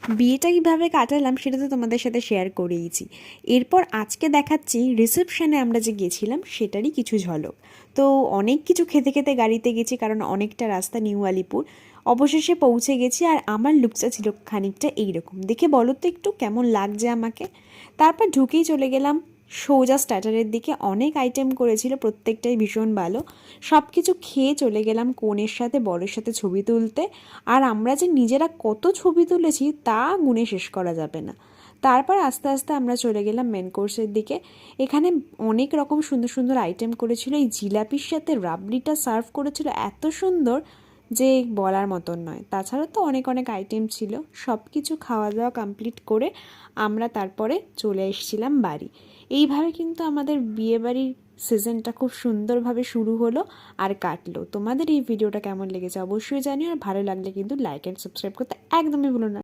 বিয়েটা কীভাবে কাটালাম সেটা তো তোমাদের সাথে শেয়ার করেইছি। এরপর আজকে দেখাচ্ছি রিসেপশানে আমরা যে গেছিলাম সেটারই কিছু ঝলক। তো অনেক কিছু খেতে খেতে গাড়িতে গেছি, কারণ অনেকটা রাস্তা নিউ আলিপুর। অবশেষে পৌঁছে গেছি, আর আমার লুকটা ছিল খানিকটা এইরকম। দেখে বলো তো একটু কেমন লাগছে আমাকে। তারপর ঢুকেই চলে গেলাম সোজা স্টার্টারের দিকে। অনেক আইটেম করেছিল, প্রত্যেকটাই ভীষণ ভালো। সব কিছু খেয়ে চলে গেলাম কনের সাথে বরের সাথে ছবি তুলতে। আর আমরা যে নিজেরা কত ছবি তুলেছি তা গুণে শেষ করা যাবে না। তারপর আস্তে আস্তে আমরা চলে গেলাম মেন কোর্সের দিকে। এখানে অনেক রকম সুন্দর সুন্দর আইটেম করেছিল। এই জিলাপির সাথে রাবড়িটা সার্ভ করেছিল এত সুন্দর যে বলার মতন নয়। তাছাড়া তো অনেক অনেক আইটেম ছিল। সব কিছু খাওয়া দাওয়া কমপ্লিট করে আমরা তারপরে চলে এসেছিলাম বাড়ি। এইভাবে কিন্তু আমাদের বিয়েবাড়ির সিজনটা খুব সুন্দরভাবে শুরু হলো আর কাটলো। তোমাদের এই ভিডিওটা কেমন লেগেছে অবশ্যই জানিও, আর ভালো লাগলে কিন্তু লাইক অ্যান্ড সাবস্ক্রাইব করতে একদমই ভুলো না।